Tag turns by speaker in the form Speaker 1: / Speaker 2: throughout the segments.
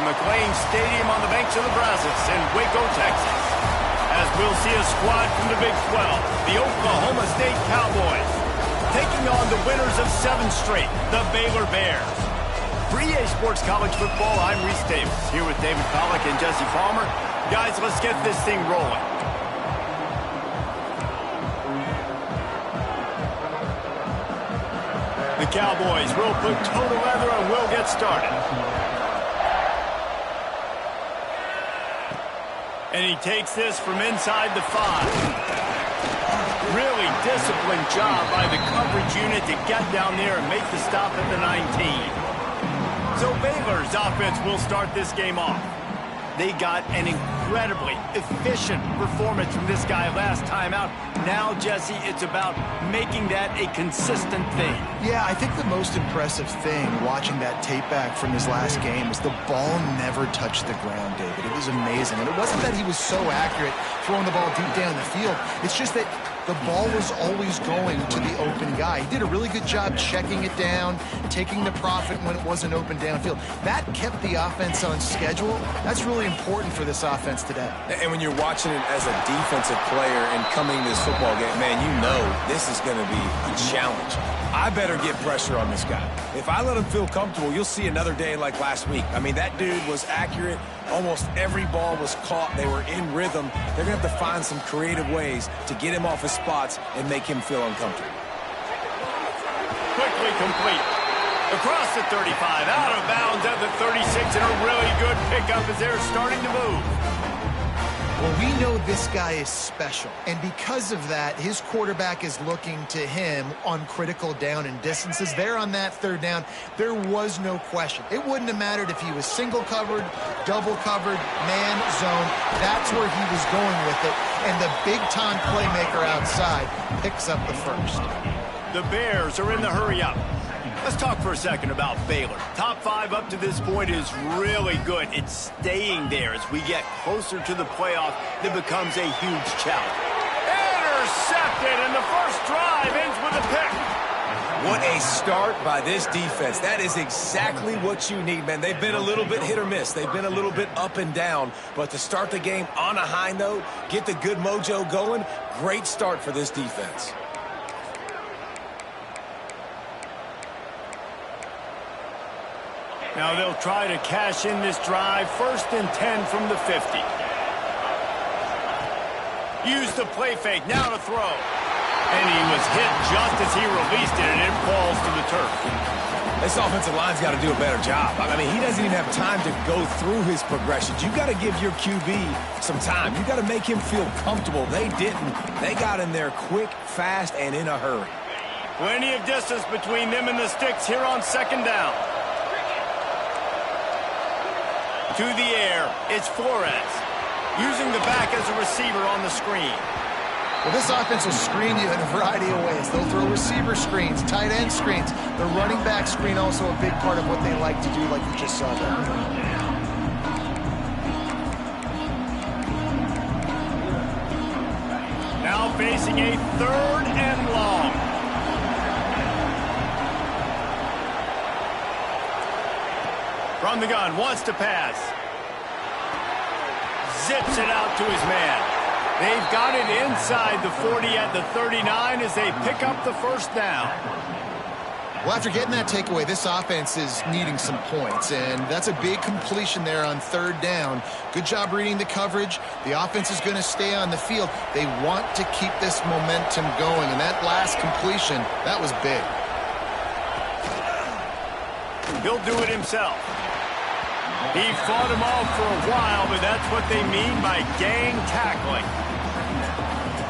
Speaker 1: McLean Stadium on the banks of the Brazos in Waco, Texas. As we'll see a squad from the Big 12, the Oklahoma State Cowboys, taking on the winners of 7 straight, the Baylor Bears. For EA Sports College Football, I'm Reese Davis, here with David Pollack and Jesse Palmer. Guys, let's get this thing rolling. The Cowboys will put toe to leather and we'll get started. And he takes this from inside the 5. Really disciplined job by the coverage unit to get down there and make the stop at the 19. So Baylor's offense will start this game off. They got an incredibly efficient performance from this guy last time out. Now, Jesse, it's about making that a consistent thing.
Speaker 2: Yeah, I think the most impressive thing watching that tape back from his last game is the ball never touched the ground, David. It was amazing. And it wasn't that he was so accurate throwing the ball deep down the field. It's just that the ball was always going to the open guy. He did a really good job checking it down, taking the profit when it wasn't open downfield. That kept the offense on schedule. That's really important for this offense today.
Speaker 3: And when you're watching it as a defensive player and coming to this football game, man, you know this is going to be a challenge. I better get pressure on this guy. If I let him feel comfortable, you'll see another day like last week. I mean, that dude was accurate. Almost every ball was caught. They were in rhythm. They're going to have to find some creative ways to get him off his spots and make him feel uncomfortable.
Speaker 1: Quickly complete. Across the 35, out of bounds at the 36, and a really good pickup as they're starting to move.
Speaker 2: Well, we know this guy is special, and because of that, his quarterback is looking to him on critical down and distances. There on that 3rd down, there was no question. It wouldn't have mattered if he was single covered, double covered, man, zone. That's where he was going with it, and the big-time playmaker outside picks up the first.
Speaker 1: The Bears are in the hurry-up. Let's talk for a second about Baylor. Top 5 up to this point is really good. It's staying there as we get closer to the playoff. That becomes a huge challenge. Intercepted, and the first drive ends with a pick.
Speaker 3: What a start by this defense. That is exactly what you need, man. They've been a little bit hit or miss. They've been a little bit up and down. But to start the game on a high note, get the good mojo going, great start for this defense.
Speaker 1: Now they'll try to cash in this drive. 1st and 10 from the 50. Use the play fake. Now to throw. And he was hit just as he released it, and it falls to the turf.
Speaker 3: This offensive line's got to do a better job. I mean, he doesn't even have time to go through his progressions. You've got to give your QB some time. You've got to make him feel comfortable. They didn't. They got in there quick, fast, and in a hurry.
Speaker 1: Plenty of distance between them and the sticks here on 2nd down. To the air, it's Flores, using the back as a receiver on the screen.
Speaker 2: Well, this offense will screen you in a variety of ways. They'll throw receiver screens, tight end screens. The running back screen also a big part of what they like to do, like you just saw there.
Speaker 1: Now facing a 3rd and long. From the gun, wants to pass. Zips it out to his man. They've got it inside the 40 at the 39 as they pick up the 1st down.
Speaker 2: Well, after getting that takeaway, this offense is needing some points, and that's a big completion there on 3rd down. Good job reading the coverage. The offense is going to stay on the field. They want to keep this momentum going, and that last completion, that was big.
Speaker 1: He'll do it himself. He fought him off for a while, but that's what they mean by gang tackling.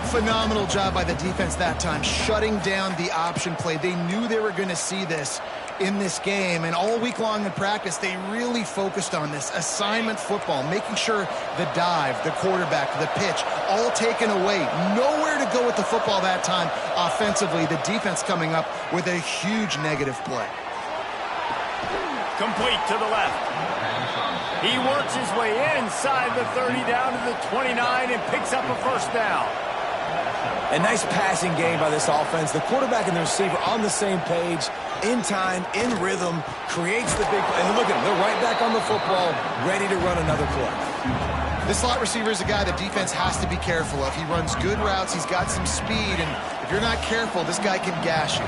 Speaker 2: Phenomenal job by the defense that time, shutting down the option play. They knew they were going to see this in this game, and all week long in practice, they really focused on this assignment football, making sure the dive, the quarterback, the pitch, all taken away. Nowhere to go with the football that time offensively. The defense coming up with a huge negative play.
Speaker 1: Complete to the left. He works his way inside the 30 down to the 29 and picks up a 1st down.
Speaker 3: A nice passing game by this offense. The quarterback and the receiver on the same page, in time, in rhythm, creates the big play. And look at them. They're right back on the football, ready to run another play.
Speaker 2: This slot receiver is a guy the defense has to be careful of. He runs good routes. He's got some speed. And if you're not careful, this guy can gash you.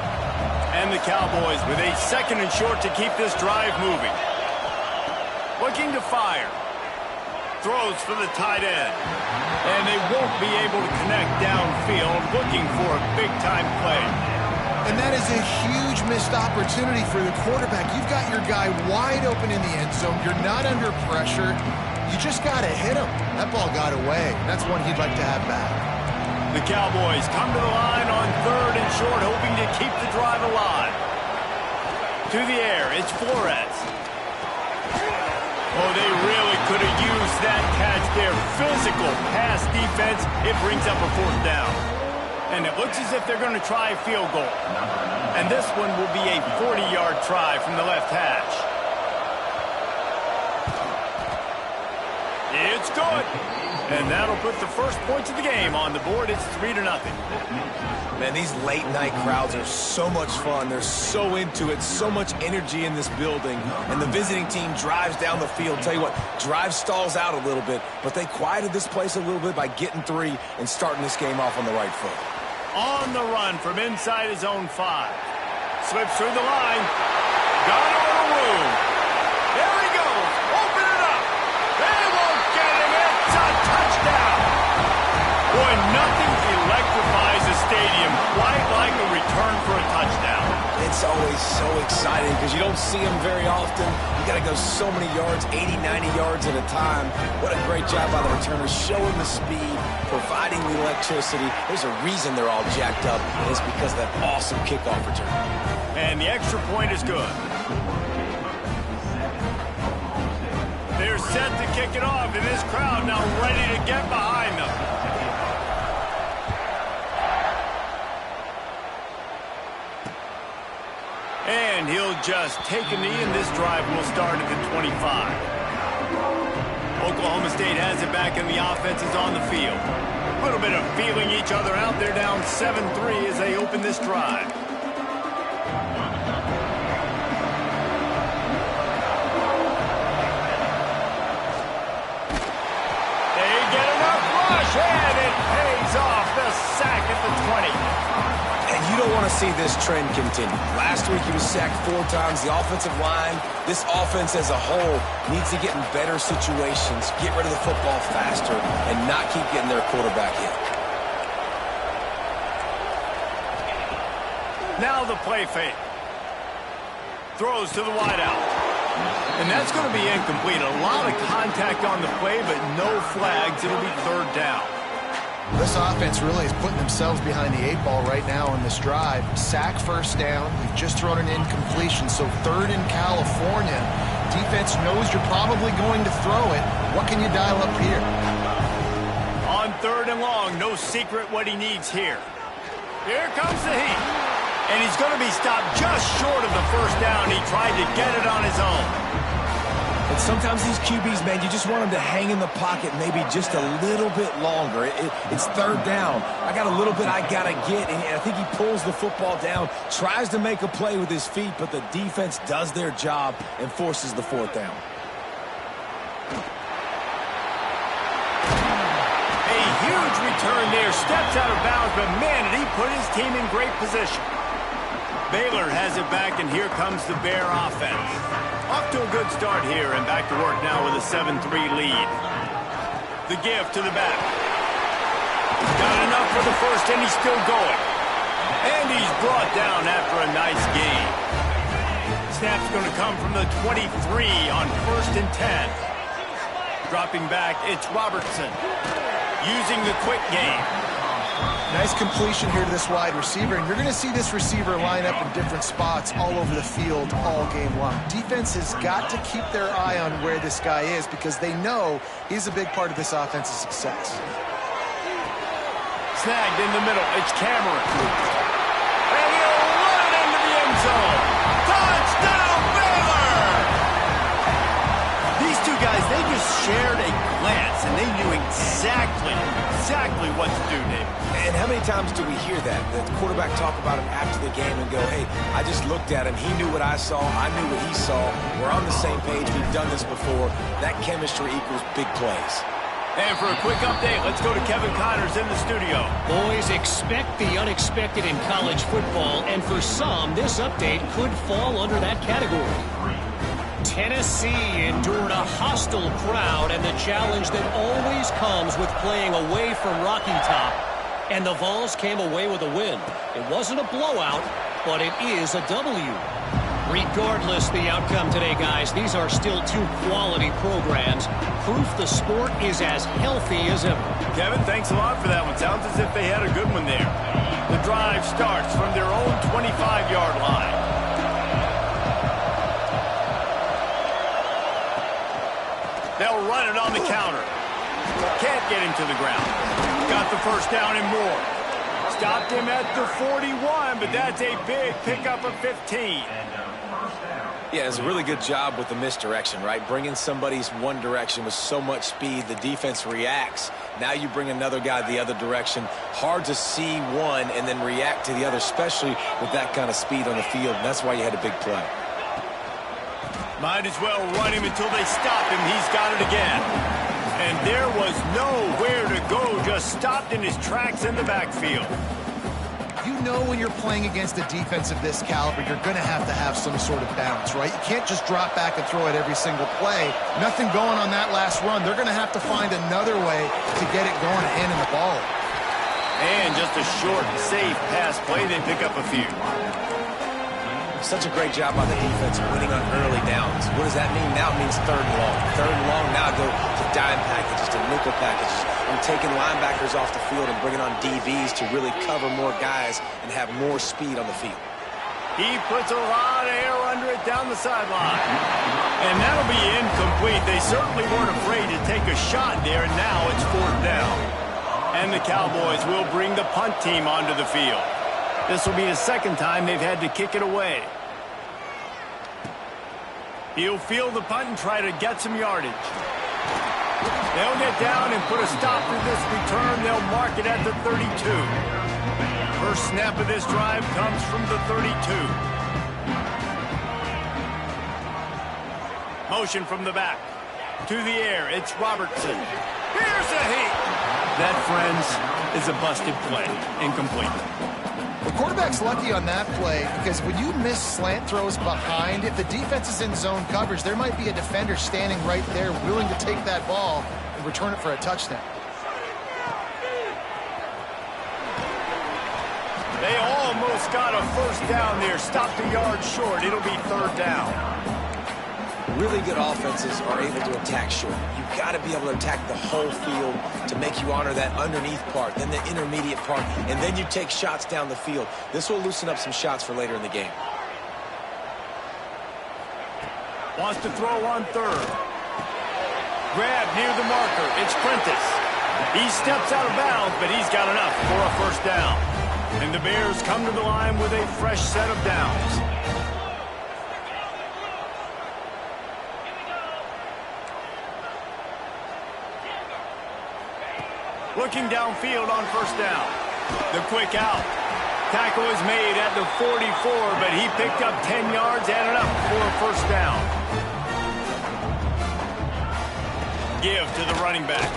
Speaker 1: And the Cowboys with a 2nd and short to keep this drive moving. Looking to fire. Throws for the tight end. And they won't be able to connect downfield, looking for a big-time play.
Speaker 2: And that is a huge missed opportunity for the quarterback. You've got your guy wide open in the end zone. You're not under pressure. You just got to hit him. That ball got away. That's one he'd like to have back.
Speaker 1: The Cowboys come to the line on 3rd and short, hoping to keep the drive alive. To the air, it's Flores. Oh, they really could have used that catch there. Physical pass defense. It brings up a 4th down. And it looks as if they're going to try a field goal. And this one will be a 40-yard try from the left hash. It's good. And that'll put the first points of the game on the board. It's 3-0.
Speaker 3: Man, these late-night crowds are so much fun. They're so into it, so much energy in this building. And the visiting team drives down the field. Tell you what, drive stalls out a little bit, but they quieted this place a little bit by getting 3 and starting this game off on the right foot.
Speaker 1: On the run from inside his own 5. Slips through the line. Got a little room. There he goes. Open it up. They won't get him. It's a touchdown. Boy, nothing electrifies a stadium quite like a return for a touchdown.
Speaker 3: It's always so exciting because you don't see them very often. You got to go so many yards, 80, 90 yards at a time. What a great job by the returners, showing the speed, providing the electricity. There's a reason they're all jacked up, and it's because of that awesome kickoff return.
Speaker 1: And the extra point is good. They're set to kick it off, and this crowd now ready to get behind them. And he'll just take a knee, and this drive will start at the 25. Oklahoma State has it back, and the offense is on the field. A little bit of feeling each other out. They're down 7-3 as they open this drive. They get enough rush, and it pays off. The sack at the 20.
Speaker 3: And you don't want to see this trend continue. Last week he was sacked 4 times. The offensive line, this offense as a whole, needs to get in better situations, get rid of the football faster, and not keep getting their quarterback hit.
Speaker 1: Now the play fake. Throws to the wideout. And that's going to be incomplete. A lot of contact on the play, but no flags. It'll be 3rd down.
Speaker 2: This offense really is putting themselves behind the 8 ball right now on this drive. Sack 1st down. You've just thrown an incompletion, so 3rd in California. Defense knows you're probably going to throw it. What can you dial up here?
Speaker 1: On 3rd and long, no secret what he needs here. Here comes the heat. And he's going to be stopped just short of the 1st down. He tried to get it on his own.
Speaker 3: And sometimes these QBs, man, you just want them to hang in the pocket maybe just a little bit longer. It's 3rd down. I got a little bit I got to get, and I think he pulls the football down, tries to make a play with his feet, but the defense does their job and forces the 4th down.
Speaker 1: A huge return there. Steps out of bounds, but man, did he put his team in great position. Baylor has it back, and here comes the Bear offense. Off to a good start here, and back to work now with a 7-3 lead. The give to the back. Got enough for the 1st, and he's still going. And he's brought down after a nice gain. Snap's going to come from the 23 on 1st and 10. Dropping back, it's Robertson. Using the quick game.
Speaker 2: Nice completion here to this wide receiver, and you're going to see this receiver line up in different spots all over the field all game long. Defense has got to keep their eye on where this guy is because they know he's a big part of this offense's success.
Speaker 1: Snagged in the middle, it's Cameron. And he'll run it into the end zone. Touchdown, Baylor! These two guys Guys, they just shared a glance, and they knew exactly what to do, Dave.
Speaker 3: And how many times do we hear that? The quarterback talk about him after the game and go, hey, I just looked at him. He knew what I saw. I knew what he saw. We're on the same page. We've done this before. That chemistry equals big plays.
Speaker 1: And for a quick update, let's go to Kevin Connors in the studio.
Speaker 4: Boys, expect the unexpected in college football, and for some, this update could fall under that category. Tennessee endured a hostile crowd and the challenge that always comes with playing away from Rocky Top, and the Vols came away with a win. It wasn't a blowout, but it is a W. Regardless the outcome today, guys, these are still two quality programs. Proof the sport is as healthy as ever.
Speaker 1: Kevin, thanks a lot for that one. Sounds as if they had a good one there. The drive starts from their own 25-yard line. They'll run it on the counter. Can't get him to the ground. Got the first down and more. Stopped him at the 41, but that's a big pickup of 15.
Speaker 3: Yeah, it's a really good job with the misdirection, right? Bringing somebody's one direction with so much speed, the defense reacts. Now you bring another guy the other direction. Hard to see one and then react to the other, especially with that kind of speed on the field. And that's why you had a big play.
Speaker 1: Might as well run him until they stop him. He's got it again. And there was nowhere to go, just stopped in his tracks in the backfield.
Speaker 2: You know when you're playing against a defense of this caliber, you're going to have some sort of bounce, right? You can't just drop back and throw it every single play. Nothing going on that last run. They're going to have to find another way to get it going and handing the ball.
Speaker 1: And just a short, safe pass play, they pick up a few.
Speaker 3: Such a great job by the defense winning on early downs. What does that mean? Now it means third and long. Third and long, now go to dime packages, to nickel packages. I'm taking linebackers off the field and bringing on DBs to really cover more guys and have more speed on the field.
Speaker 1: He puts a lot of air under it down the sideline. And that'll be incomplete. They certainly weren't afraid to take a shot there, and now it's fourth down. And the Cowboys will bring the punt team onto the field. This will be the second time they've had to kick it away. He'll field the punt and try to get some yardage. They'll get down and put a stop to this return. They'll mark it at the 32. First snap of this drive comes from the 32. Motion from the back. To the air, it's Robertson. Here's a hit. That, friends, is a busted play. Incomplete.
Speaker 2: The quarterback's lucky on that play because when you miss slant throws behind, if the defense is in zone coverage, there might be a defender standing right there willing to take that ball and return it for a touchdown.
Speaker 1: They almost got a first down there. Stopped a yard short. It'll be third down.
Speaker 3: Really good offenses are able to attack short. You've got to be able to attack the whole field to make you honor that underneath part, then the intermediate part, and then you take shots down the field. This will loosen up some shots for later in the game.
Speaker 1: Wants to throw on third. Grab near the marker. It's Prentice. He steps out of bounds, but he's got enough for a first down. And the Bears come to the line with a fresh set of downs. Looking downfield on first down. The quick out. Tackle is made at the 44, but he picked up 10 yards and enough for a first down. Give to the running back.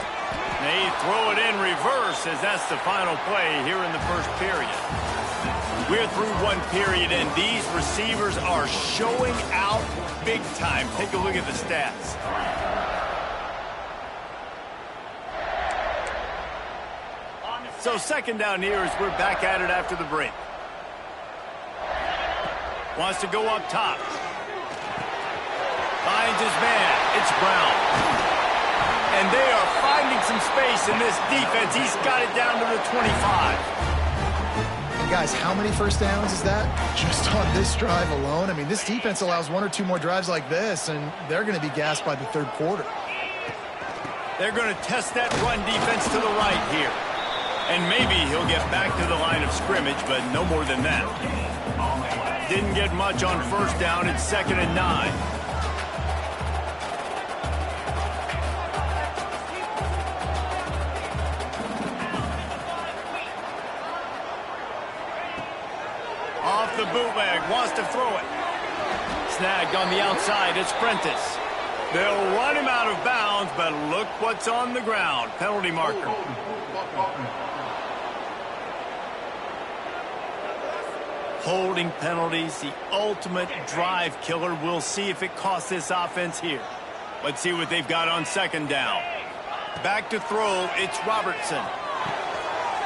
Speaker 1: They throw it in reverse as that's the final play here in the first period. We're through one period, and these receivers are showing out big time. Take a look at the stats. So second down here as we're back at it after the break. Wants to go up top. Finds his man. It's Brown. And they are finding some space in this defense. He's got it down to the 25.
Speaker 2: And guys, how many first downs is that? Just on this drive alone? I mean, this defense allows one or two more drives like this, and they're going to be gassed by the third quarter.
Speaker 1: They're going to test that run defense to the right here. And maybe he'll get back to the line of scrimmage, but no more than that. Didn't get much on first down. It's 2nd and 9. off the bootleg, wants to throw it. Snagged on the outside, it's Prentice. They'll run him out of bounds, but look what's on the ground. Penalty marker. Holding penalties, the ultimate drive killer. We'll see if it costs this offense here. Let's see what they've got on second down. Back to throw, it's Robertson.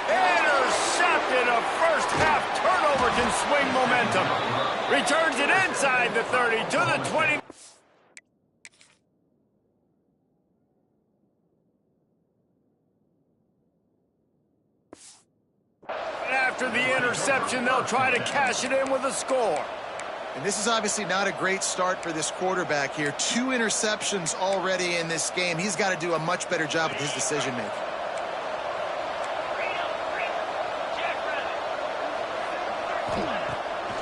Speaker 1: Intercepted. A first half turnover can swing momentum. Returns it inside the 30 to the 20. After the interception, they'll try to cash it in with a score.
Speaker 2: And this is obviously not a great start for this quarterback here. 2 interceptions already in this game. He's got to do a much better job with his decision-making.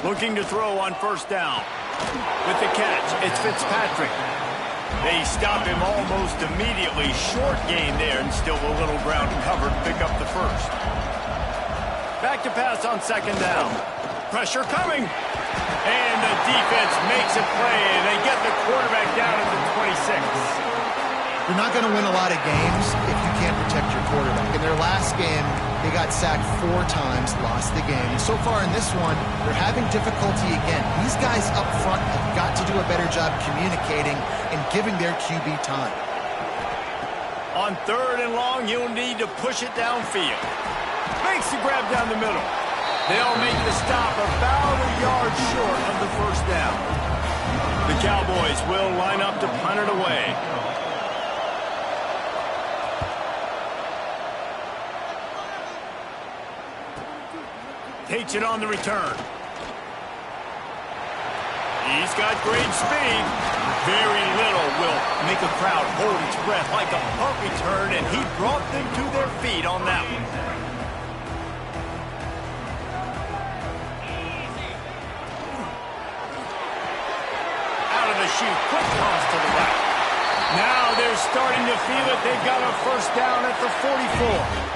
Speaker 1: Looking to throw on first down. With the catch, it's Fitzpatrick. They stop him almost immediately. Short gain there, and still a little ground covered. Pick up the first. Back to pass on second down. Pressure coming. And the defense makes a play, and they get the quarterback down at the 26.
Speaker 2: You're not going to win a lot of games if you can't protect your quarterback. In their last game, they got sacked 4 times, lost the game. And so far in this one, they're having difficulty again. These guys up front have got to do a better job communicating and giving their QB time.
Speaker 1: On third and long, you'll need to push it downfield. Makes the grab down the middle. They'll make the stop about a yard short of the first down. The Cowboys will line up to punt it away. Takes it on the return. He's got great speed. Very little will make a crowd hold its breath like a punt return, and he brought them to their feet on that one. Out of the chute, quick toss to the right. Now they're starting to feel it. They've got a first down at the 44.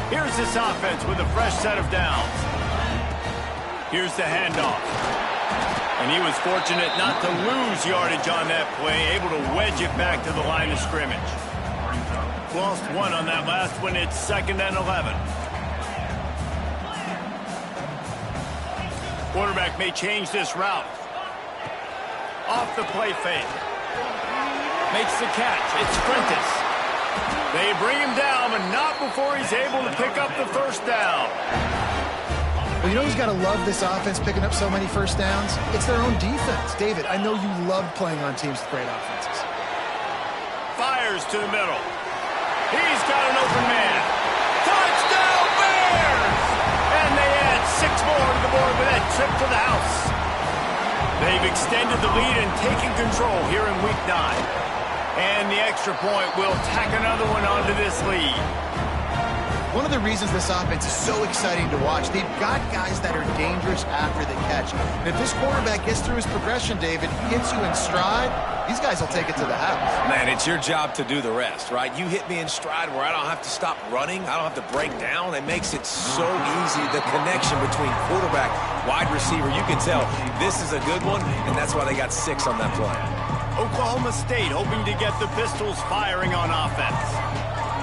Speaker 1: Here's this offense with a fresh set of downs. Here's the handoff. And he was fortunate not to lose yardage on that play, able to wedge it back to the line of scrimmage. Lost 1 on that last one. It's 2nd and 11. Quarterback may change this route. Off the play fake. Makes the catch. It's Prentice. They bring him down, but not before he's able to pick up the first down.
Speaker 2: Well, you know who's got to love this offense picking up so many first downs? It's their own defense. David, I know you love playing on teams with great offenses.
Speaker 1: Fires to the middle. He's got an open man. Touchdown, Bears! And they add 6 more to the board with that trip to the house. They've extended the lead and taken control here in Week 9. And the extra point will tack another one onto this lead.
Speaker 2: One of the reasons this offense is so exciting to watch, they've got guys that are dangerous after the catch. And if this quarterback gets through his progression, David, gets you in stride, these guys will take it to the house.
Speaker 3: Man, it's your job to do the rest, right? You hit me in stride where I don't have to stop running. I don't have to break down. It makes it so easy. The connection between quarterback, wide receiver, you can tell this is a good one, and that's why they got 6 on that play.
Speaker 1: Oklahoma State hoping to get the Pistols firing on offense.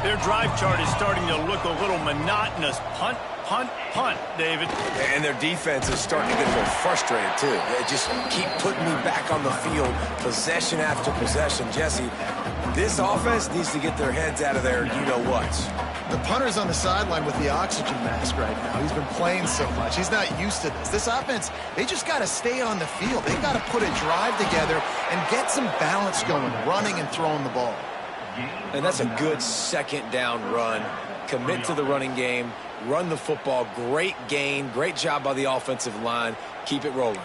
Speaker 1: Their drive chart is starting to look a little monotonous. Punt, punt, punt, David.
Speaker 3: And their defense is starting to get a little frustrated, too. They just keep putting me back on the field, possession after possession. Jesse, this offense needs to get their heads out of their you-know-whats.
Speaker 2: The punter's on the sideline with the oxygen mask right now. He's been playing so much. He's not used to this. This offense, they just got to stay on the field. They got to put a drive together and get some balance going, running and throwing the ball.
Speaker 3: And that's a good second down run. Commit to the running game, run the football. Great gain, great job by the offensive line. Keep it rolling.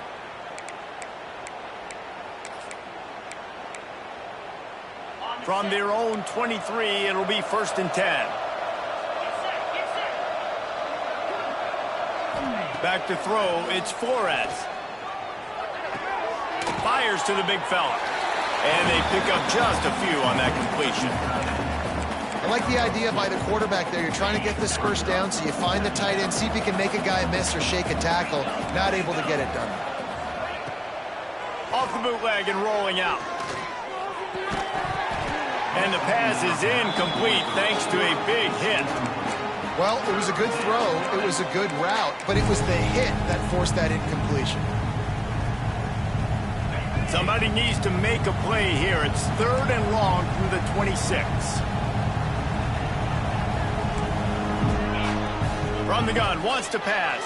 Speaker 1: From their own 23, it'll be 1st and 10. Back to throw, it's Flores. Fires to the big fella. And they pick up just a few on that completion.
Speaker 2: I like the idea by the quarterback there. You're trying to get this first down, so you find the tight end, see if he can make a guy miss or shake a tackle. Not able to get it done.
Speaker 1: Off the bootleg and rolling out. And the pass is incomplete thanks to a big hit.
Speaker 2: Well, it was a good throw. It was a good route, but it was the hit that forced that incompletion.
Speaker 1: Somebody needs to make a play here. It's 3rd and long from the 26. From the gun, wants to pass.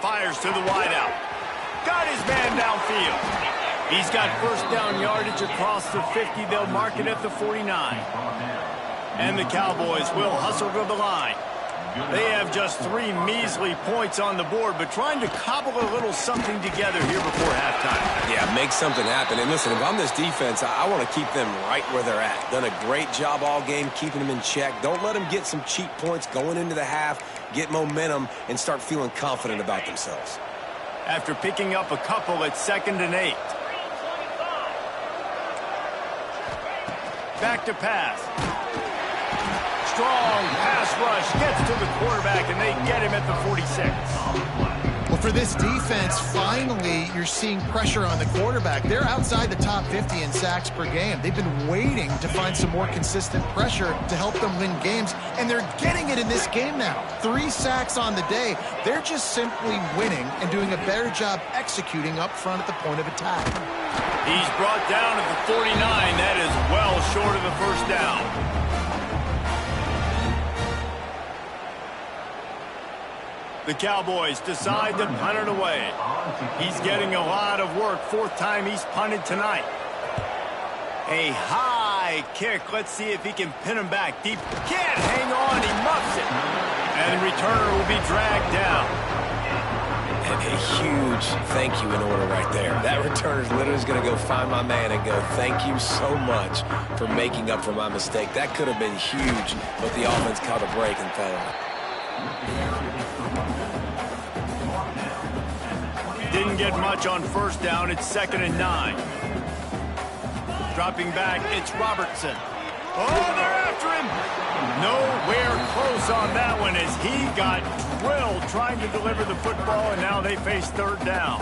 Speaker 1: Fires to the wideout. Got his man downfield. He's got first down yardage across the 50. They'll mark it at the 49. And the Cowboys will hustle to the line. They have just 3 measly points on the board, but trying to cobble a little something together here before halftime.
Speaker 3: Yeah, make something happen. And listen, if I'm this defense, I want to keep them right where they're at. Done a great job all game keeping them in check. Don't let them get some cheap points going into the half, get momentum, and start feeling confident about themselves.
Speaker 1: After picking up a couple at 2nd and 8. Back to pass. Strong pass rush, gets to the quarterback, and they get him at the 46.
Speaker 2: Well, for this defense, finally, you're seeing pressure on the quarterback. They're outside the top 50 in sacks per game. They've been waiting to find some more consistent pressure to help them win games, and they're getting it in this game now. 3 sacks on the day. They're just simply winning and doing a better job executing up front at the point of attack.
Speaker 1: He's brought down at the 49. That is well short of the first down. The Cowboys decide to punt it away. He's getting a lot of work. 4th time he's punted tonight. A high kick. Let's see if he can pin him back deep. Can't hang on. He muffs it. And the returner will be dragged down.
Speaker 3: And a huge thank you in order right there. That returner is literally going to go find my man and go, thank you so much for making up for my mistake. That could have been huge, but the offense caught a break and fell on it.
Speaker 1: Didn't get much on first down. It's 2nd and 9. Dropping back, it's Robertson. Oh, they're after him. Nowhere close on that one as he got drilled trying to deliver the football, and now they face 3rd down.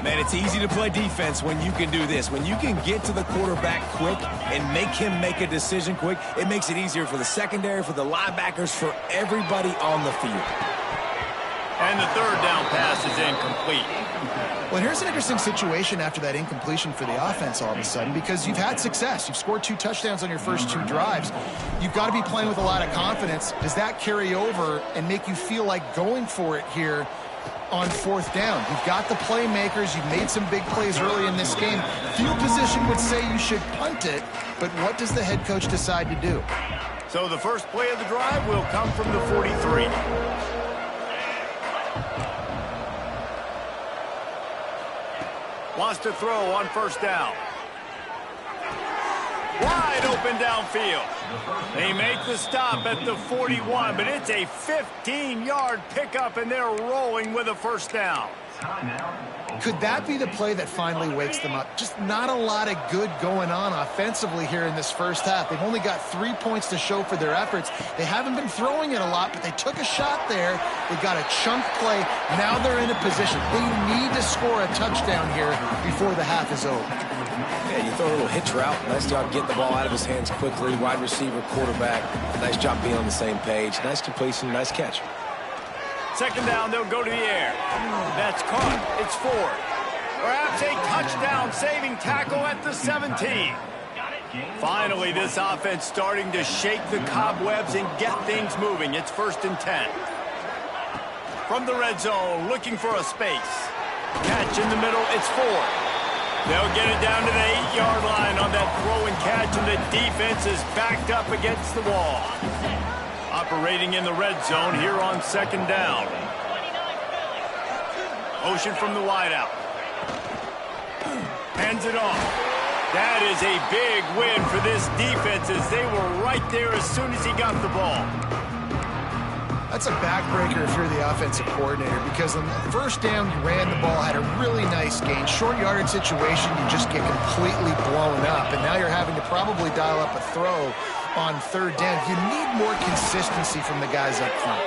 Speaker 3: Man, it's easy to play defense when you can do this. When you can get to the quarterback quick and make him make a decision quick, it makes it easier for the secondary, for the linebackers, for everybody on the field.
Speaker 1: And the 3rd down pass is incomplete.
Speaker 2: Well, here's an interesting situation after that incompletion for the offense all of a sudden, because you've had success. You've scored 2 touchdowns on your first 2 drives. You've got to be playing with a lot of confidence. Does that carry over and make you feel like going for it here on 4th down? You've got the playmakers. You've made some big plays early in this game. Field position would say you should punt it, but what does the head coach decide to do?
Speaker 1: So the first play of the drive will come from the 43. Wants to throw on first down. Wide open downfield. They make the stop at the 41, but it's a 15-yard pickup, and they're rolling with a first down.
Speaker 2: Could that be the play that finally wakes them up? Just not a lot of good going on offensively here in this first half. They've only got 3 points to show for their efforts. They haven't been throwing it a lot, but they took a shot there. They got a chunk play. Now they're in a position. They need to score a touchdown here before the half is over.
Speaker 3: Yeah, you throw a little hitch route. Nice job getting the ball out of his hands quickly. Wide receiver, quarterback. Nice job being on the same page. Nice completion, nice catch.
Speaker 1: 2nd down, they'll go to the air. That's caught. It's 4. Perhaps a touchdown-saving tackle at the 17. Finally, this offense starting to shake the cobwebs and get things moving. It's 1st and 10. From the red zone, looking for a space. Catch in the middle, it's 4. They'll get it down to the 8-yard line on that throw and catch, and the defense is backed up against the wall. Operating in the red zone here on 2nd down. Motion from the wideout. Hands it off. That is a big win for this defense as they were right there as soon as he got the ball.
Speaker 2: That's a backbreaker if you're the offensive coordinator, because on the first down, you ran the ball, had a really nice gain. Short yardage situation, you just get completely blown up. And now you're having to probably dial up a throw on third down. You need more consistency from the guys up front.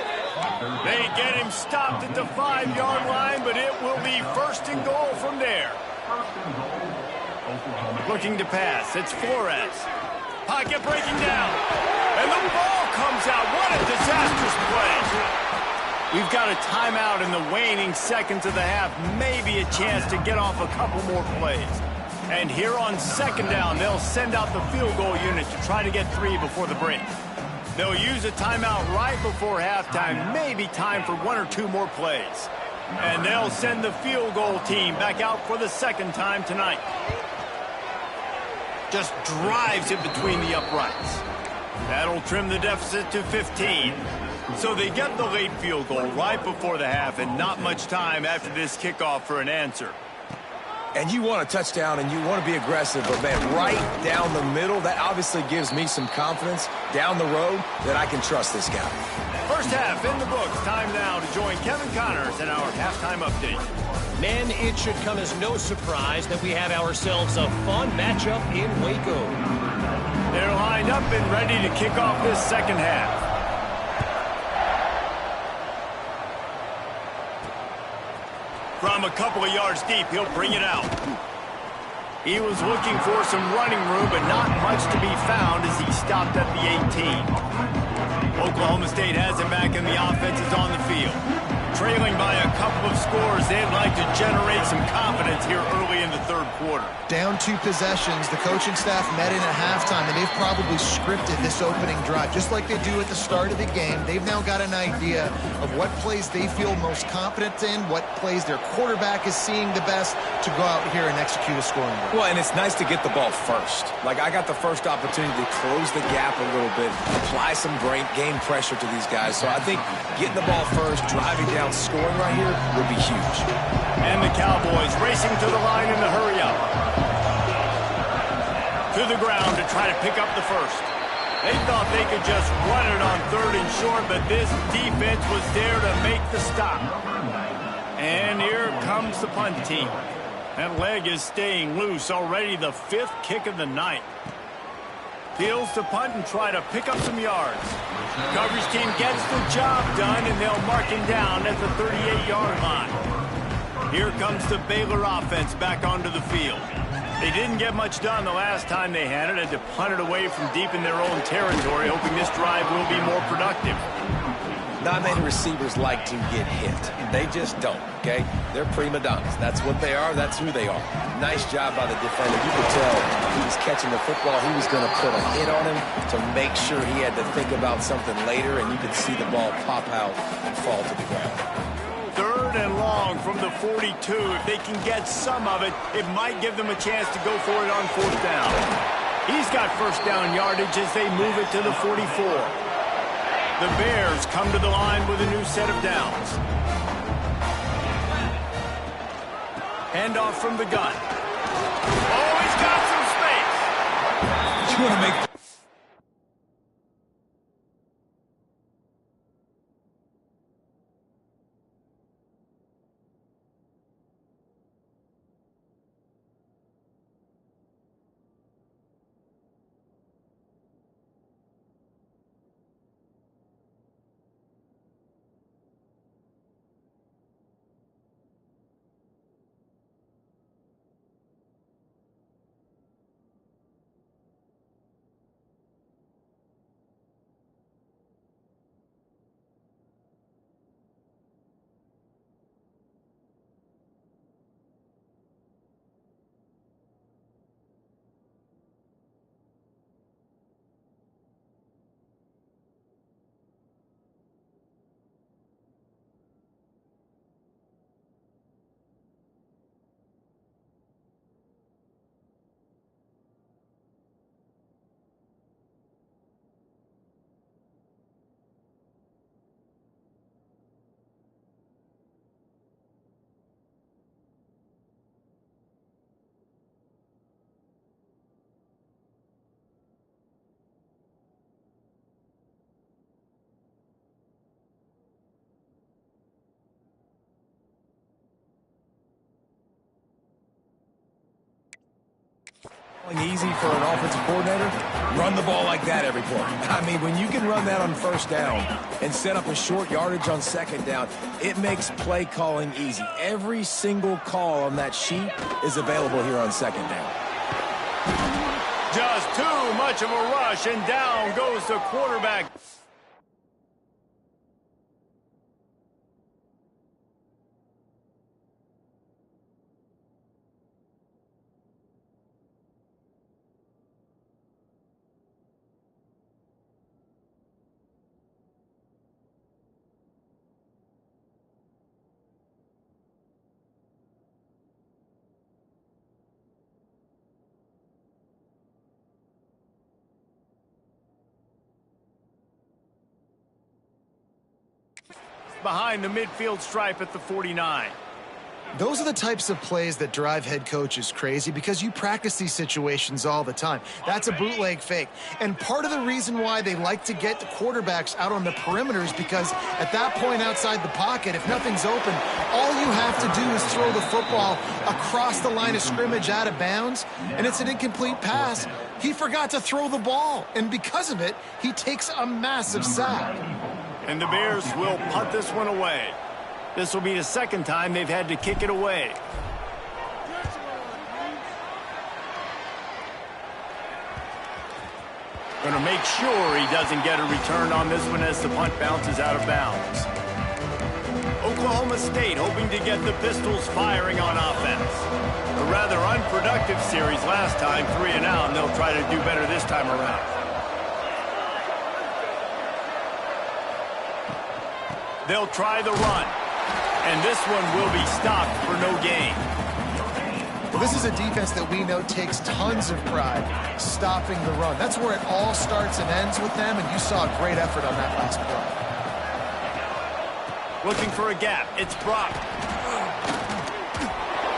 Speaker 1: They get him stopped at the 5-yard line, but it will be first and goal from there. Looking to pass. It's Flores. Pocket breaking down. And the ball comes out. What a disastrous play. We've got a timeout in the waning seconds of the half. Maybe a chance to get off a couple more plays. And here on second down, they'll send out the field goal unit to try to get 3 before the break. They'll use a timeout right before halftime. Maybe time for 1 or 2 more plays. And they'll send the field goal team back out for the second time tonight. Just drives it between the uprights. That'll trim the deficit to 15. So they get the late field goal right before the half and not much time after this kickoff for an answer.
Speaker 3: And you want a touchdown and you want to be aggressive, but man, right down the middle, that obviously gives me some confidence down the road that I can trust this guy.
Speaker 1: First half in the books. Time now to join Kevin Connors in our halftime update.
Speaker 4: Men, it should come as no surprise that we have ourselves a fun matchup in Waco.
Speaker 1: They're lined up and ready to kick off this second half. From a couple of yards deep, he'll bring it out. He was looking for some running room, but not much to be found as he stopped at the 18. Oklahoma State has him back and the offense is on the field. Trailing by a couple of scores, they'd like to generate some confidence here early in the third quarter.
Speaker 2: Down 2 possessions, the coaching staff met in at halftime, and they've probably scripted this opening drive. Just like they do at the start of the game, they've now got an idea of what plays they feel most confident in, what plays their quarterback is seeing the best to go out here and execute a scoring goal.
Speaker 3: Well, and it's nice to get the ball first. Like, I got the first opportunity to close the gap a little bit, apply some game pressure to these guys. So I think getting the ball first, driving down, scoring right here would be huge.
Speaker 1: And the Cowboys racing to the line in the hurry-up. To the ground to try to pick up the first. They thought they could just run it on third and short, but this defense was there to make the stop. And here comes the punt team. That leg is staying loose. Already the 5th kick of the night. Fields to punt and try to pick up some yards. Coverage team gets the job done, and they'll mark him down at the 38-yard line. Here comes the Baylor offense back onto the field. They didn't get much done the last time they had it. Had to punt it away from deep in their own territory, hoping this drive will be more productive.
Speaker 3: Not many receivers like to get hit. They just don't, okay? They're prima donnas. That's what they are. That's who they are. Nice job by the defender. You could tell he was catching the football. He was going to put a hit on him to make sure he had to think about something later, and you could see the ball pop out and fall to the ground.
Speaker 1: 3rd and long from the 42. If they can get some of it, it might give them a chance to go for it on 4th down. He's got first down yardage as they move it to the 44. The Bears come to the line with a new set of downs. Handoff from the gun. Oh, he's got some space.
Speaker 3: You want to make Easy for an offensive coordinator, run the ball like that every play. I mean, when you can run that on first down and set up a short yardage on second down, it makes play calling easy. Every single call on that sheet is available here on second down.
Speaker 1: Just too much of a rush, and down goes the quarterback. Behind the midfield stripe at the 49.
Speaker 2: Those are the types of plays that drive head coaches crazy because you practice these situations all the time. That's a bootleg fake. And part of the reason why they like to get the quarterbacks out on the perimeter is because at that point outside the pocket, if nothing's open, all you have to do is throw the football across the line of scrimmage out of bounds, and it's an incomplete pass. He forgot to throw the ball, and because of it, he takes a massive sack.
Speaker 1: And the Bears will punt this one away. This will be the second time they've had to kick it away. Going to make sure he doesn't get a return on this one as the punt bounces out of bounds. Oklahoma State hoping to get the Pistols firing on offense. A rather unproductive series last time, 3 and out, and they'll try to do better this time around. They'll try the run, and this one will be stopped for no gain.
Speaker 2: Well, this is a defense that we know takes tons of pride stopping the run. That's where it all starts and ends with them, and you saw a great effort on that last play.
Speaker 1: Looking for a gap. It's Brock.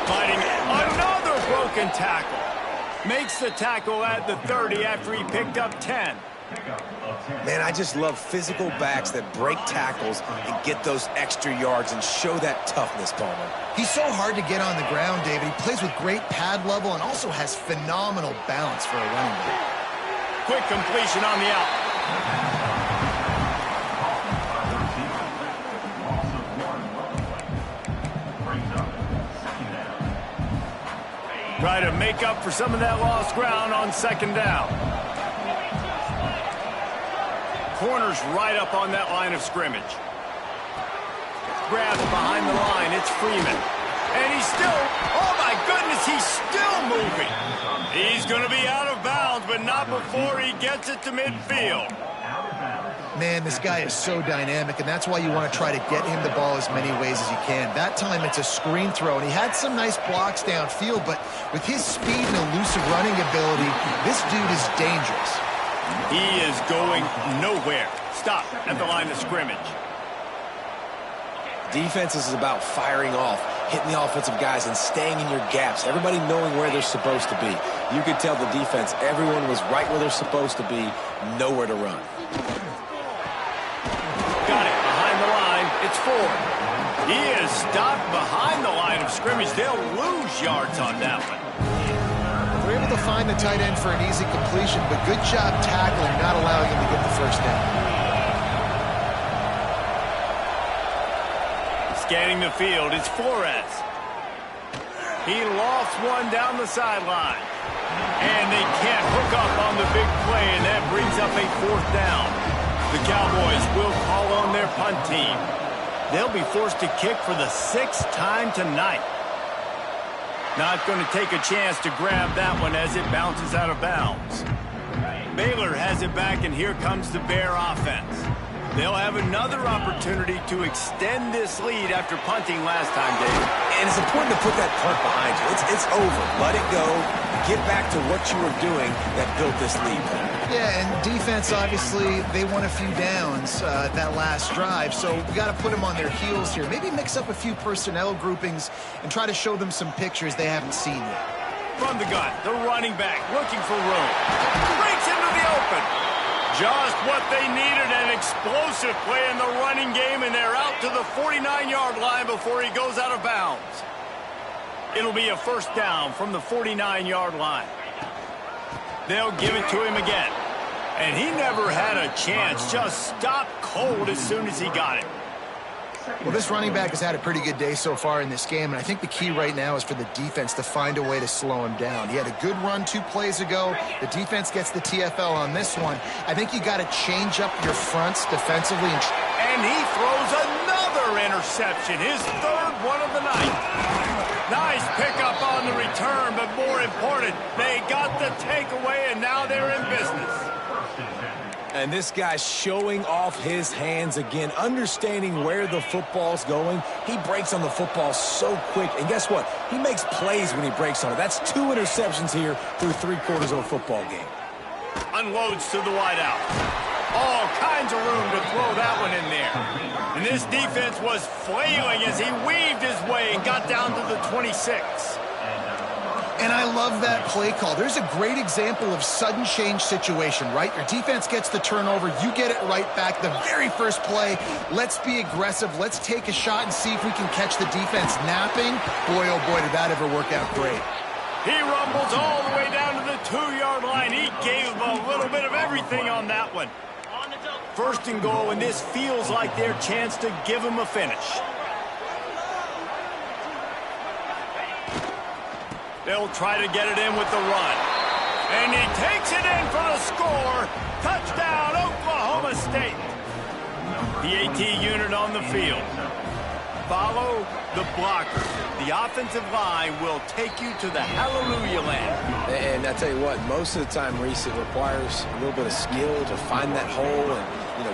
Speaker 1: Fighting another broken tackle. Makes the tackle at the 30 after he picked up 10.
Speaker 3: Man, I just love physical backs that break tackles and get those extra yards and show that toughness, Palmer.
Speaker 2: He's so hard to get on the ground, David. He plays with great pad level and also has phenomenal balance for a running back.
Speaker 1: Quick completion on the out. Try to make up for some of that lost ground on second down. Corners right up on that line of scrimmage. Grabs behind the line. It's Freeman. And he's still, oh my goodness, he's still moving. He's going to be out of bounds, but not before he gets it to midfield.
Speaker 2: Man, this guy is so dynamic, and that's why you want to try to get him the ball as many ways as you can. That time it's a screen throw, and he had some nice blocks downfield, but with his speed and elusive running ability, this dude is dangerous.
Speaker 1: He is going nowhere. Stop at the line of scrimmage.
Speaker 3: Defense is about firing off, hitting the offensive guys, and staying in your gaps. Everybody knowing where they're supposed to be. You could tell the defense, everyone was right where they're supposed to be, nowhere to run.
Speaker 1: Got it behind the line. It's Ford. He is stopped behind the line of scrimmage. They'll lose yards on that one.
Speaker 2: They're able to find the tight end for an easy completion, but good job tackling, not allowing him to get the first down.
Speaker 1: Scanning the field, it's Flores. He lofts one down the sideline. And they can't hook up on the big play, and that brings up a 4th down. The Cowboys will call on their punt team. They'll be forced to kick for the 6th time tonight. Not going to take a chance to grab that one as it bounces out of bounds. Baylor has it back, and here comes the Bear offense. They'll have another opportunity to extend this lead after punting last time, Dave.
Speaker 3: And it's important to put that punt behind you. It's over. Let it go. Get back to what you were doing that built this lead.
Speaker 2: Yeah, and defense, obviously, they won a few downs that last drive, so we got to put them on their heels here. Maybe mix up a few personnel groupings and try to show them some pictures they haven't seen yet.
Speaker 1: From the gun, the running back looking for room. Breaks into the open. Just what they needed, an explosive play in the running game, and they're out to the 49-yard line before he goes out of bounds. It'll be a 1st down from the 49-yard line. They'll give it to him again. And he never had a chance. Just stopped cold as soon as he got it.
Speaker 2: Well, this running back has had a pretty good day so far in this game, and I think the key right now is for the defense to find a way to slow him down. He had a good run 2 plays ago. The defense gets the TFL on this one. I think you got to change up your fronts defensively.
Speaker 1: And he throws another interception, his 3rd one of the night. Nice pickup on the return, but more important, they got the takeaway, and now they're in business.
Speaker 3: And this guy's showing off his hands again, understanding where the football's going. He breaks on the football so quick. And guess what? He makes plays when he breaks on it. That's 2 interceptions here through 3/4 of a football game.
Speaker 1: Unloads to the wideout. All kinds of room to throw that one in there. And this defense was flailing as he weaved his way and got down to the 26.
Speaker 2: And I love that play call. There's a great example of sudden change situation, right? Your defense gets the turnover. You get it right back. The very first play, let's be aggressive. Let's take a shot and see if we can catch the defense napping. Boy, oh boy, did that ever work out great.
Speaker 1: He rumbles all the way down to the 2-yard line. He gave a little bit of everything on that one. 1st and goal, and this feels like their chance to give him a finish. They'll try to get it in with the run. And he takes it in for the score. Touchdown, Oklahoma State. The AT unit on the field. Follow the blocker. The offensive line will take you to the hallelujah land.
Speaker 3: And I tell you what, most of the time, Reese, it requires a little bit of skill to find that hole and,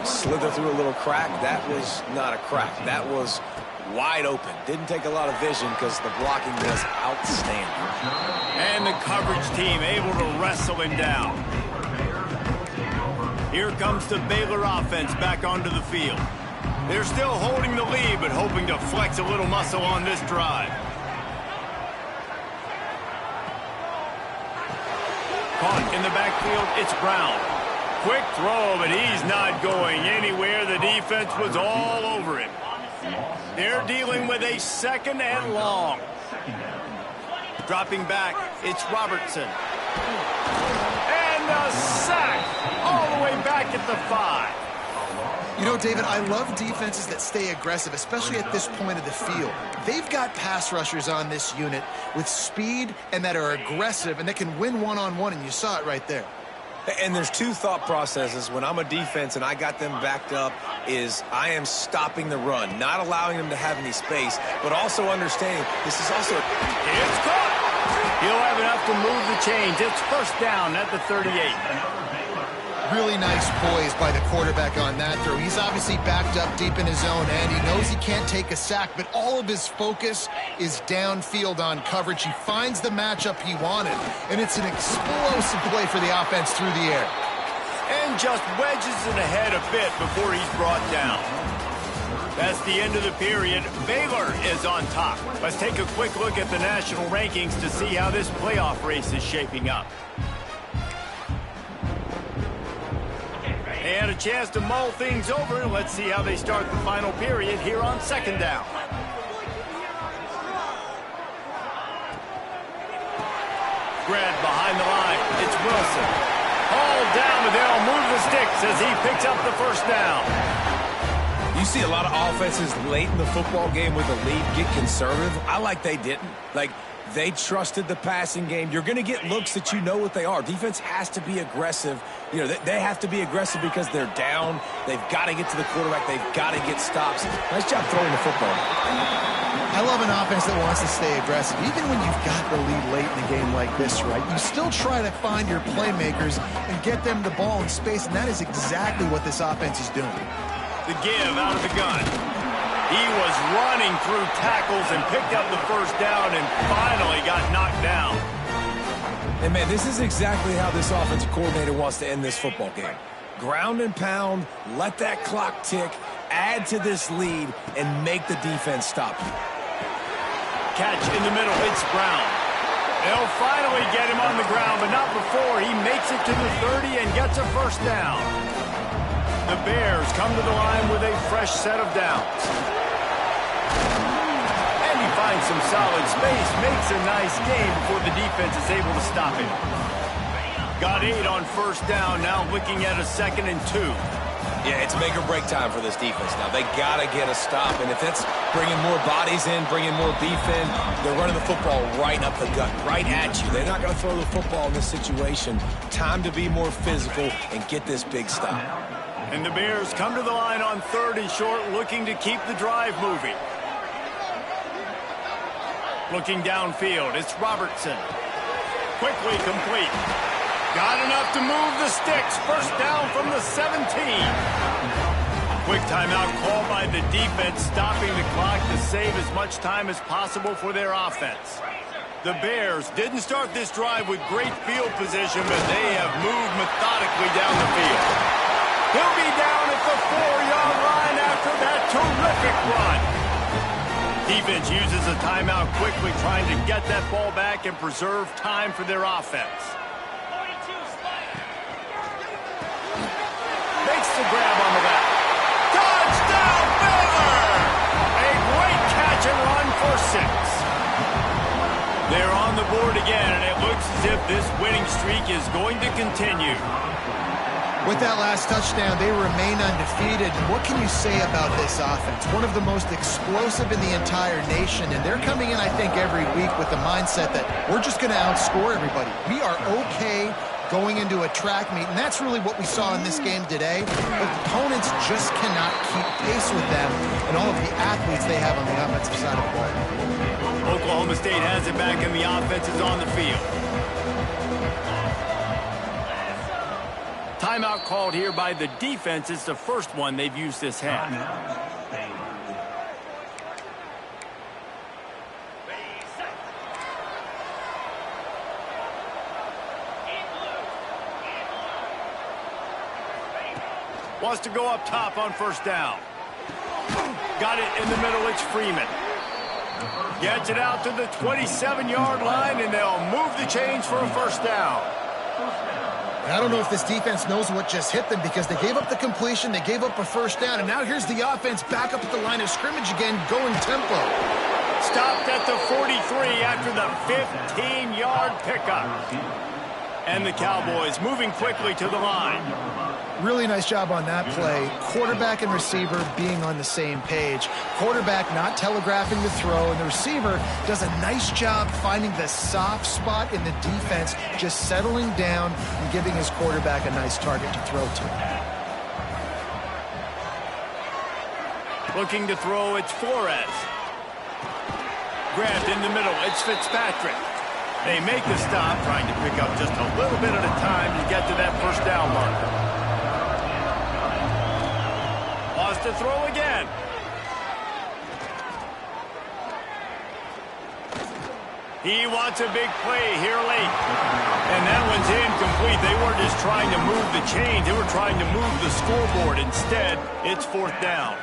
Speaker 3: slither through a little crack. That was not a crack. That was wide open. Didn't take a lot of vision because the blocking was outstanding.
Speaker 1: And the coverage team able to wrestle him down. Here comes the Baylor offense back onto the field. They're still holding the lead, but hoping to flex a little muscle on this drive. Caught in the backfield, it's Brown. Quick throw, but he's not going anywhere. The defense was all over him. They're dealing with a 2nd and long. Dropping back, it's Robertson. And a sack all the way back at the 5.
Speaker 2: You know, David, I love defenses that stay aggressive, especially at this point of the field. They've got pass rushers on this unit with speed and that are aggressive and that can win one-on-one, and you saw it right there.
Speaker 3: And there's 2 thought processes when I'm a defense and I got them backed up is I am stopping the run, not allowing them to have any space, but also understanding this is also...
Speaker 1: It's caught! He'll have enough to move the chains. It's 1st down at the 38.
Speaker 2: Really nice poise by the quarterback on that throw. He's obviously backed up deep in his own end. He knows he can't take a sack, but all of his focus is downfield on coverage. He finds the matchup he wanted, and it's an explosive play for the offense through the air.
Speaker 1: And just wedges it ahead a bit before he's brought down. That's the end of the period. Baylor is on top. Let's take a quick look at the national rankings to see how this playoff race is shaping up. They had a chance to mull things over. Let's see how they start the final period here on 2nd down. Grant behind the line. It's Wilson. Hauled down, but they'll move the sticks as he picks up the 1st down.
Speaker 3: You see a lot of offenses late in the football game with a lead get conservative. I like they didn't. They trusted the passing game. You're going to get looks that you know what they are. Defense has to be aggressive. They have to be aggressive because they're down. They've got to get to the quarterback. They've got to get stops. Nice job throwing the football.
Speaker 2: I love an offense that wants to stay aggressive. Even when you've got the lead late in a game like this, right, you still try to find your playmakers and get them the ball in space, and that is exactly what this offense is doing.
Speaker 1: The give out of the gun. He was running through tackles and picked up the 1st down and finally got knocked down.
Speaker 3: And, man, this is exactly how this offensive coordinator wants to end this football game. Ground and pound, let that clock tick, add to this lead, and make the defense stop you.
Speaker 1: Catch in the middle. It's Brown. They'll finally get him on the ground, but not before he makes it to the 30 and gets a 1st down. The Bears come to the line with a fresh set of downs. And he finds some solid space, makes a nice game before the defense is able to stop him. Got 8 on first down, now looking at a 2nd and 2.
Speaker 3: Yeah, it's make or break time for this defense now. They got to get a stop, and if that's bringing more bodies in, bringing more beef in, they're running the football right up the gut, right at you. They're not going to throw the football in this situation. Time to be more physical and get this big stop.
Speaker 1: And the Bears come to the line on 3rd and short, looking to keep the drive moving. Looking downfield, it's Robertson. Quickly complete. Got enough to move the sticks. First down from the 17. Quick timeout called by the defense, stopping the clock to save as much time as possible for their offense. The Bears didn't start this drive with great field position, but they have moved methodically down the field. He'll be down at the 4-yard line after that terrific run. Defense uses a timeout quickly, trying to get that ball back and preserve time for their offense. Makes the grab on the left. Touchdown, Baylor! A great catch and run for 6. They're on the board again, and it looks as if this winning streak is going to continue.
Speaker 2: With that last touchdown, they remain undefeated. What can you say about this offense? One of the most explosive in the entire nation, and they're coming in, I think, every week with the mindset that we're just going to outscore everybody. We are okay going into a track meet, and that's really what we saw in this game today. But opponents just cannot keep pace with them and all of the athletes they have on the offensive side of the ball.
Speaker 1: Oklahoma State has it back, and the offense is on the field. Timeout called here by the defense. It's the first one they've used this half. Wants to go up top on first down. Got it in the middle. It's Freeman. Gets it out to the 27-yard line, and they'll move the chains for a first down.
Speaker 2: I don't know if this defense knows what just hit them, because they gave up the completion, they gave up a first down, and now here's the offense back up at the line of scrimmage again, going tempo.
Speaker 1: Stopped at the 43 after the 15-yard pickup. And the Cowboys moving quickly to the line.
Speaker 2: Really nice job on that play. Quarterback and receiver being on the same page. Quarterback not telegraphing the throw, and the receiver does a nice job finding the soft spot in the defense, just settling down and giving his quarterback a nice target to throw to.
Speaker 1: Looking to throw, it's Flores. Grabbed in the middle, it's Fitzpatrick. They make the stop, trying to pick up just a little bit at a time to get to that first down marker. Wants to throw again. He wants a big play here late. And that one's incomplete. They weren't just trying to move the chains. They were trying to move the scoreboard. Instead, it's 4th down.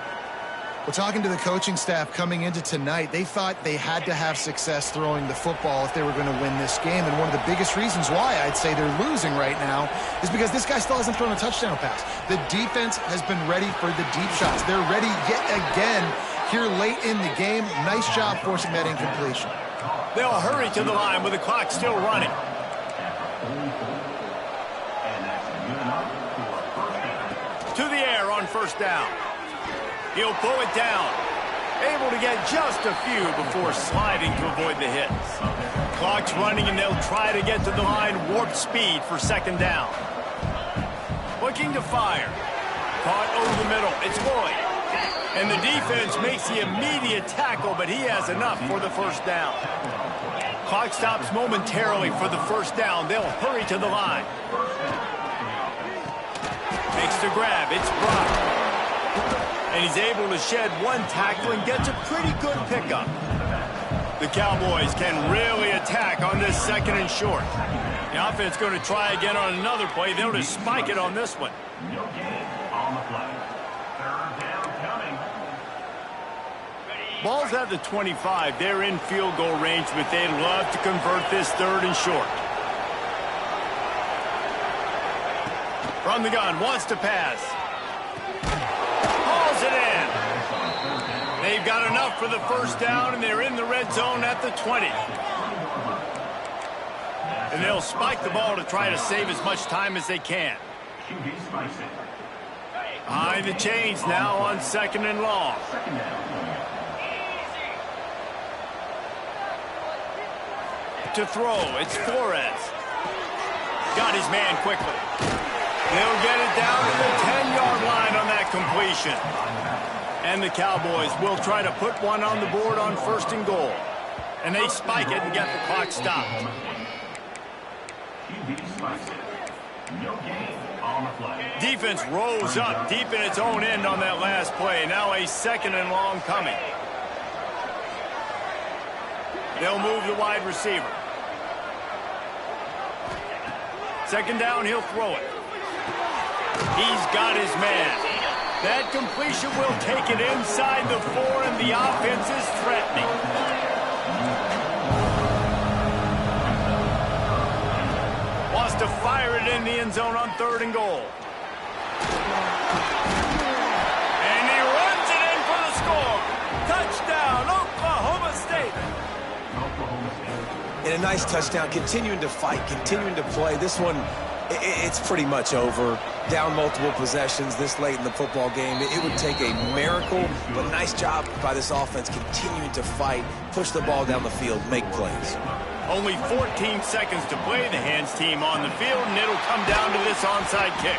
Speaker 2: Well, talking to the coaching staff coming into tonight, they thought they had to have success throwing the football if they were going to win this game. And one of the biggest reasons why I'd say they're losing right now is because this guy still hasn't thrown a touchdown pass. The defense has been ready for the deep shots. They're ready yet again here late in the game. Nice job forcing that incompletion.
Speaker 1: They'll hurry to the line with the clock still running. To the air on first down. He'll pull it down. Able to get just a few before sliding to avoid the hits. Clock's running, and they'll try to get to the line warp speed for 2nd down. Looking to fire. Caught over the middle. It's Boyd. And the defense makes the immediate tackle, but he has enough for the first down. Clock stops momentarily for the first down. They'll hurry to the line. Makes the grab. It's Brock. And he's able to shed one tackle and gets a pretty good pickup. The Cowboys can really attack on this 2nd and short. The offense going to try again on another play. They'll just spike it on this one. Ball's at the 25. They're in field goal range, but they'd love to convert this 3rd and short. From the gun, wants to pass. Hauls it in. They've got enough for the first down, and they're in the red zone at the 20. And they'll spike the ball to try to save as much time as they can. Behind the chains now on 2nd and long. To throw, it's Flores. Got his man quickly. They'll get it down to the 10-yard line on that completion. And the Cowboys will try to put one on the board on 1st and goal. And they spike it and get the clock stopped. Defense rolls up deep in its own end on that last play. Now a 2nd and long coming. They'll move the wide receiver. 2nd down, he'll throw it. He's got his man. That completion will take it inside the 4, and the offense is threatening. Wants to fire it in the end zone on 3rd and goal. And he runs it in for the score. Touchdown, Oklahoma State.
Speaker 3: And a nice touchdown, continuing to fight, continuing to play. This one, it's pretty much over. Down multiple possessions this late in the football game. It would take a miracle, but nice job by this offense continuing to fight, push the ball down the field, make plays.
Speaker 1: Only 14 seconds to play. The hands team on the field, and it'll come down to this onside kick.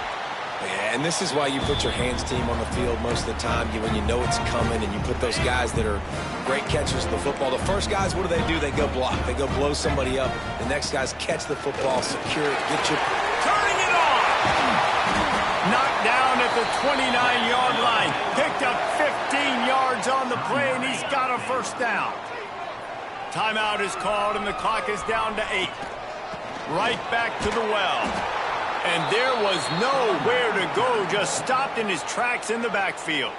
Speaker 3: Yeah, and this is why you put your hands team on the field most of the time when you know it's coming, and you put those guys that are great catchers of the football. The first guys, what do? They go block. They go blow somebody up. The next guys catch the football, secure it, get you.
Speaker 1: Turning it off! Knocked down at the 29-yard line. Picked up 15 yards on the play, and he's got a 1st down. Timeout is called, and the clock is down to 8. Right back to the well. And there was nowhere to go, just stopped in his tracks in the backfield.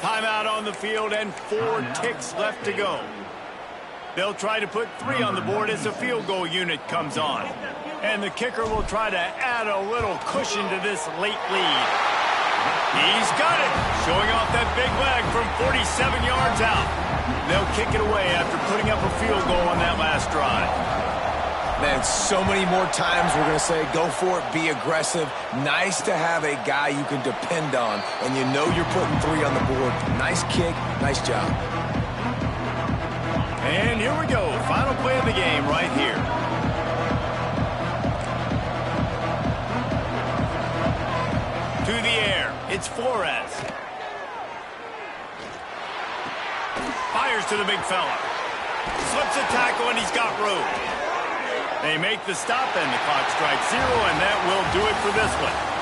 Speaker 1: Timeout on the field and 4 ticks left to go. They'll try to put 3 on the board as the field goal unit comes on. And the kicker will try to add a little cushion to this late lead. He's got it, showing off that big leg from 47 yards out. They'll kick it away after putting up a field goal on that last drive.
Speaker 3: Man, so many more times we're going to say, go for it, be aggressive. Nice to have a guy you can depend on, and you know you're putting 3 on the board. Nice kick, nice job.
Speaker 1: And here we go, final play of the game right here. To the air, it's Flores. Fires to the big fella. Slips a tackle, and he's got room. They make the stop, and the clock strikes 0, and that will do it for this one.